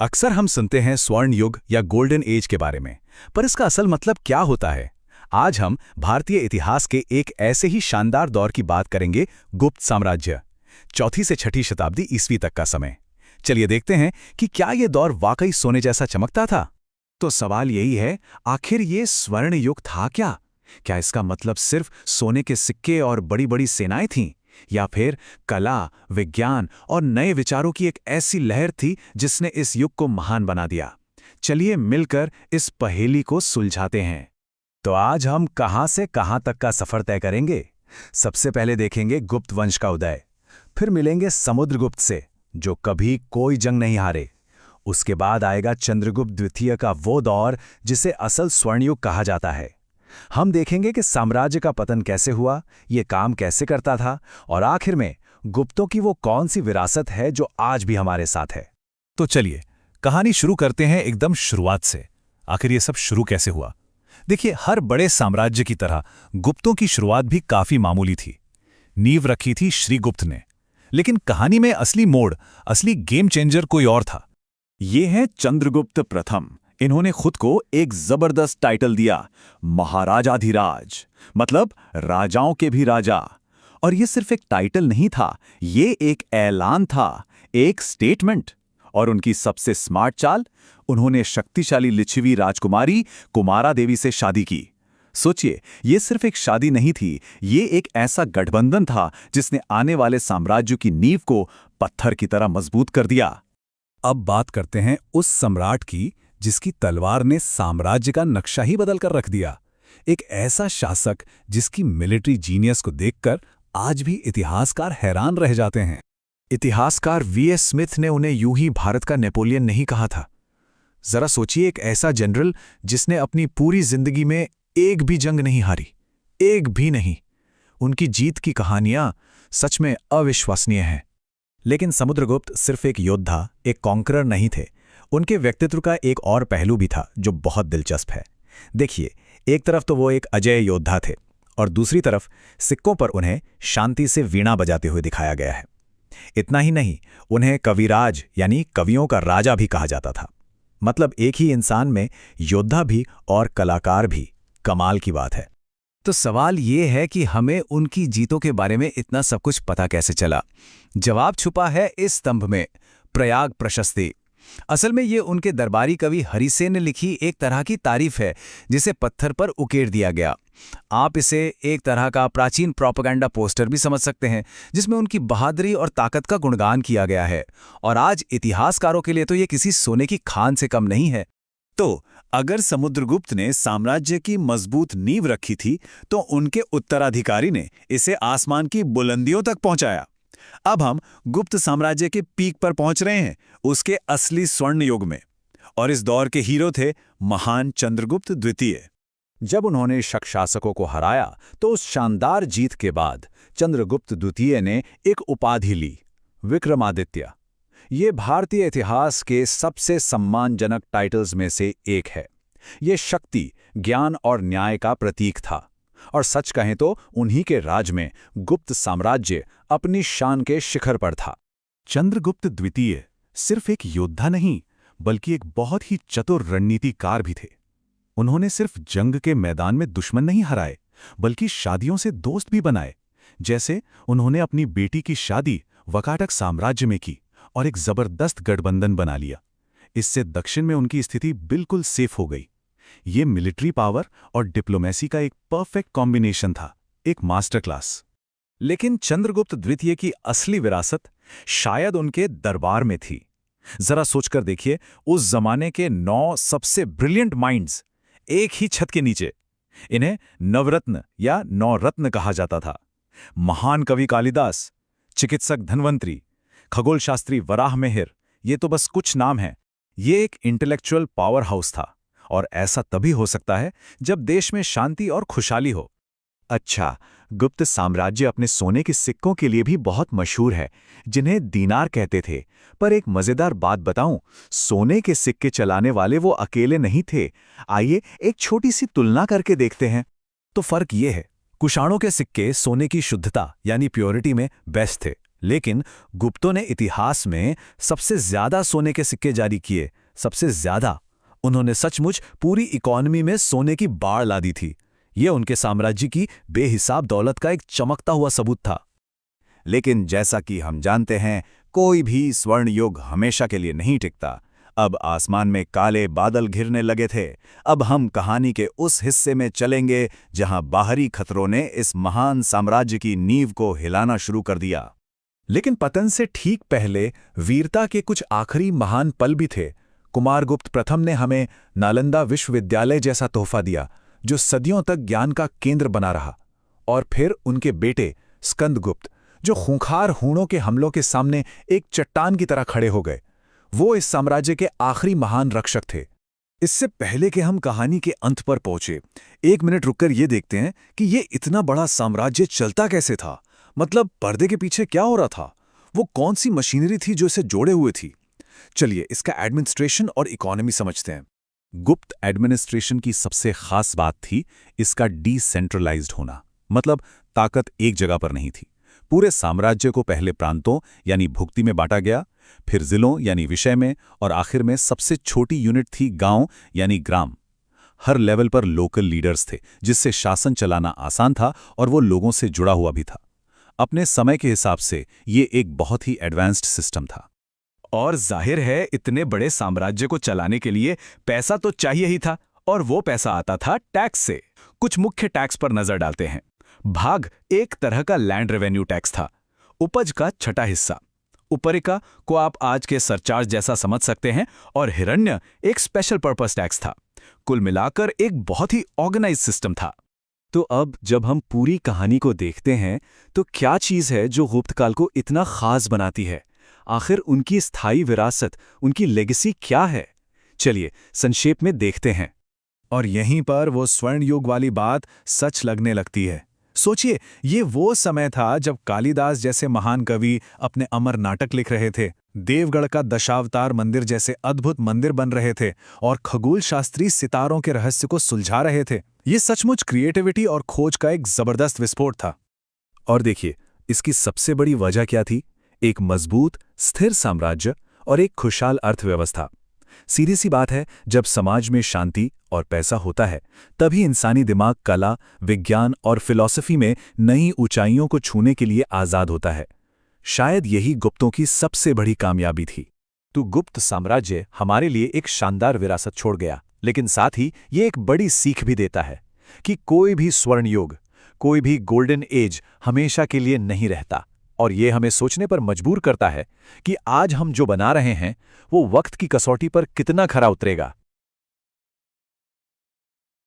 अक्सर हम सुनते हैं स्वर्ण युग या गोल्डन एज के बारे में, पर इसका असल मतलब क्या होता है? आज हम भारतीय इतिहास के एक ऐसे ही शानदार दौर की बात करेंगे, गुप्त साम्राज्य। चौथी से छठी शताब्दी ईस्वी तक का समय। चलिए देखते हैं कि क्या ये दौर वाकई सोने जैसा चमकता था। तो सवाल यही है, आखिर ये स्वर्ण युग था क्या? क्या इसका मतलब सिर्फ सोने के सिक्के और बड़ी बड़ी सेनाएं थीं? या फिर कला, विज्ञान और नए विचारों की एक ऐसी लहर थी जिसने इस युग को महान बना दिया? चलिए मिलकर इस पहेली को सुलझाते हैं। तो आज हम कहां से कहां तक का सफर तय करेंगे। सबसे पहले देखेंगे गुप्त वंश का उदय, फिर मिलेंगे समुद्रगुप्त से, जो कभी कोई जंग नहीं हारे। उसके बाद आएगा चंद्रगुप्त द्वितीय का वो दौर जिसे असल स्वर्णयुग कहा जाता है। हम देखेंगे कि साम्राज्य का पतन कैसे हुआ, ये काम कैसे करता था, और आखिर में गुप्तों की वो कौन सी विरासत है जो आज भी हमारे साथ है। तो चलिए कहानी शुरू करते हैं एकदम शुरुआत से। आखिर ये सब शुरू कैसे हुआ? देखिए, हर बड़े साम्राज्य की तरह गुप्तों की शुरुआत भी काफी मामूली थी। नींव रखी थी श्रीगुप्त ने, लेकिन कहानी में असली मोड़, असली गेम चेंजर कोई और था। ये है चंद्रगुप्त प्रथम। इन्होंने खुद को एक जबरदस्त टाइटल दिया, महाराजाधिराज, मतलब राजाओं के भी राजा। और ये सिर्फ एक टाइटल नहीं था, ये एक ऐलान था, एक स्टेटमेंट। और उनकी सबसे स्मार्ट चाल, उन्होंने शक्तिशाली लिच्छवी राजकुमारी कुमारा देवी से शादी की। सोचिए, ये सिर्फ एक शादी नहीं थी, ये एक ऐसा गठबंधन था जिसने आने वाले साम्राज्य की नींव को पत्थर की तरह मजबूत कर दिया। अब बात करते हैं उस सम्राट की जिसकी तलवार ने साम्राज्य का नक्शा ही बदल कर रख दिया। एक ऐसा शासक जिसकी मिलिट्री जीनियस को देखकर आज भी इतिहासकार हैरान रह जाते हैं। इतिहासकार वीएस स्मिथ ने उन्हें यूं ही भारत का नेपोलियन नहीं कहा था। जरा सोचिए, एक ऐसा जनरल जिसने अपनी पूरी जिंदगी में एक भी जंग नहीं हारी, एक भी नहीं। उनकी जीत की कहानियां सच में अविश्वसनीय हैं। लेकिन समुद्रगुप्त सिर्फ एक योद्धा, एक कॉन्करर नहीं थे। उनके व्यक्तित्व का एक और पहलू भी था जो बहुत दिलचस्प है। देखिए, एक तरफ तो वो एक अजेय योद्धा थे, और दूसरी तरफ सिक्कों पर उन्हें शांति से वीणा बजाते हुए दिखाया गया है। इतना ही नहीं, उन्हें कविराज यानी कवियों का राजा भी कहा जाता था। मतलब एक ही इंसान में योद्धा भी और कलाकार भी। कमाल की बात है। तो सवाल ये है कि हमें उनकी जीतों के बारे में इतना सब कुछ पता कैसे चला? जवाब छुपा है इस स्तंभ में, प्रयाग प्रशस्ति। असल में ये उनके दरबारी कवि हरिसेन ने लिखी एक तरह की तारीफ है, जिसे पत्थर पर उकेर दिया गया। आप इसे एक तरह का प्राचीन प्रोपेगेंडा पोस्टर भी समझ सकते हैं, जिसमें उनकी बहादुरी और ताकत का गुणगान किया गया है। और आज इतिहासकारों के लिए तो ये किसी सोने की खान से कम नहीं है। तो अगर समुद्रगुप्त ने साम्राज्य की मजबूत नींव रखी थी, तो उनके उत्तराधिकारी ने इसे आसमान की बुलंदियों तक पहुंचाया। अब हम गुप्त साम्राज्य के पीक पर पहुंच रहे हैं, उसके असली स्वर्ण युग में। और इस दौर के हीरो थे महान चंद्रगुप्त द्वितीय। जब उन्होंने शक शासकों को हराया, तो उस शानदार जीत के बाद चंद्रगुप्त द्वितीय ने एक उपाधि ली, विक्रमादित्य। ये भारतीय इतिहास के सबसे सम्मानजनक टाइटल्स में से एक है। ये शक्ति, ज्ञान और न्याय का प्रतीक था। और सच कहें तो उन्हीं के राज में गुप्त साम्राज्य अपनी शान के शिखर पर था। चंद्रगुप्त द्वितीय सिर्फ एक योद्धा नहीं, बल्कि एक बहुत ही चतुर रणनीतिकार भी थे। उन्होंने सिर्फ जंग के मैदान में दुश्मन नहीं हराए, बल्कि शादियों से दोस्त भी बनाए। जैसे उन्होंने अपनी बेटी की शादी वकाटक साम्राज्य में की और एक जबरदस्त गठबंधन बना लिया। इससे दक्षिण में उनकी स्थिति बिल्कुल सेफ हो गई। ये मिलिट्री पावर और डिप्लोमेसी का एक परफेक्ट कॉम्बिनेशन था, एक मास्टर क्लास। लेकिन चंद्रगुप्त द्वितीय की असली विरासत शायद उनके दरबार में थी। जरा सोचकर देखिए, उस जमाने के 9 सबसे ब्रिलियंट माइंड्स एक ही छत के नीचे। इन्हें नवरत्न या 9 रत्न कहा जाता था। महान कवि कालिदास, चिकित्सक धन्वंतरी, खगोलशास्त्री वराहमिहिर, ये तो बस कुछ नाम हैं। ये एक इंटेलेक्चुअल पावर हाउस था, और ऐसा तभी हो सकता है जब देश में शांति और खुशहाली हो। अच्छा, गुप्त साम्राज्य अपने सोने के सिक्कों के लिए भी बहुत मशहूर है, जिन्हें दीनार कहते थे। पर एक मजेदार बात बताऊं, सोने के सिक्के चलाने वाले वो अकेले नहीं थे। आइए एक छोटी सी तुलना करके देखते हैं। तो फर्क ये है, कुषाणों के सिक्के सोने की शुद्धता यानी प्योरिटी में बेस्ट थे, लेकिन गुप्तों ने इतिहास में सबसे ज्यादा सोने के सिक्के जारी किए, सबसे ज्यादा। उन्होंने सचमुच पूरी इकोनॉमी में सोने की बाढ़ ला दी थी। यह उनके साम्राज्य की बेहिसाब दौलत का एक चमकता हुआ सबूत था। लेकिन जैसा कि हम जानते हैं, कोई भी स्वर्ण युग हमेशा के लिए नहीं टिकता। अब आसमान में काले बादल घिरने लगे थे। अब हम कहानी के उस हिस्से में चलेंगे जहां बाहरी खतरों ने इस महान साम्राज्य की नींव को हिलाना शुरू कर दिया। लेकिन पतन से ठीक पहले वीरता के कुछ आखिरी महान पल भी थे। कुमारगुप्त प्रथम ने हमें नालंदा विश्वविद्यालय जैसा तोहफा दिया, जो सदियों तक ज्ञान का केंद्र बना रहा। और फिर उनके बेटे स्कंदगुप्त, जो खूंखार हूणों के हमलों के सामने एक चट्टान की तरह खड़े हो गए। वो इस साम्राज्य के आखिरी महान रक्षक थे। इससे पहले कि हम कहानी के अंत पर पहुंचे, एक मिनट रुककर ये देखते हैं कि ये इतना बड़ा साम्राज्य चलता कैसे था। मतलब पर्दे के पीछे क्या हो रहा था? वो कौन सी मशीनरी थी जो इसे जोड़े हुए थी? चलिए इसका एडमिनिस्ट्रेशन और इकोनॉमी समझते हैं। गुप्त एडमिनिस्ट्रेशन की सबसे खास बात थी इसका डिसेंट्रलाइज्ड होना। मतलब ताकत एक जगह पर नहीं थी। पूरे साम्राज्य को पहले प्रांतों यानी भुक्ति में बांटा गया, फिर जिलों यानी विषय में, और आखिर में सबसे छोटी यूनिट थी गांव यानी ग्राम। हर लेवल पर लोकल लीडर्स थे, जिससे शासन चलाना आसान था और वो लोगों से जुड़ा हुआ भी था। अपने समय के हिसाब से ये एक बहुत ही एडवांस्ड सिस्टम था। और जाहिर है इतने बड़े साम्राज्य को चलाने के लिए पैसा तो चाहिए ही था, और वो पैसा आता था टैक्स से। कुछ मुख्य टैक्स पर नजर डालते हैं। भाग एक तरह का लैंड रेवेन्यू टैक्स था, उपज का छठा हिस्सा। उपरिका को आप आज के सरचार्ज जैसा समझ सकते हैं, और हिरण्य एक स्पेशल पर्पस टैक्स था। कुल मिलाकर एक बहुत ही ऑर्गेनाइज सिस्टम था। तो अब जब हम पूरी कहानी को देखते हैं तो क्या चीज है जो गुप्तकाल को इतना खास बनाती है? आखिर उनकी स्थायी विरासत, उनकी लेगेसी क्या है? चलिए संक्षेप में देखते हैं। और यहीं पर वो स्वर्ण युग वाली बात सच लगने लगती है। सोचिए, ये वो समय था जब कालिदास जैसे महान कवि अपने अमर नाटक लिख रहे थे, देवगढ़ का दशावतार मंदिर जैसे अद्भुत मंदिर बन रहे थे, और खगोल शास्त्री सितारों के रहस्य को सुलझा रहे थे। ये सचमुच क्रिएटिविटी और खोज का एक जबरदस्त विस्फोट था। और देखिए, इसकी सबसे बड़ी वजह क्या थी? एक मजबूत, स्थिर साम्राज्य और एक खुशहाल अर्थव्यवस्था। सीधी सी बात है, जब समाज में शांति और पैसा होता है, तभी इंसानी दिमाग कला, विज्ञान और फिलॉसफी में नई ऊंचाइयों को छूने के लिए आजाद होता है। शायद यही गुप्तों की सबसे बड़ी कामयाबी थी। तो गुप्त साम्राज्य हमारे लिए एक शानदार विरासत छोड़ गया, लेकिन साथ ही ये एक बड़ी सीख भी देता है कि कोई भी स्वर्ण युग, कोई भी गोल्डन एज हमेशा के लिए नहीं रहता। और ये हमें सोचने पर मजबूर करता है कि आज हम जो बना रहे हैं वो वक्त की कसौटी पर कितना खरा उतरेगा।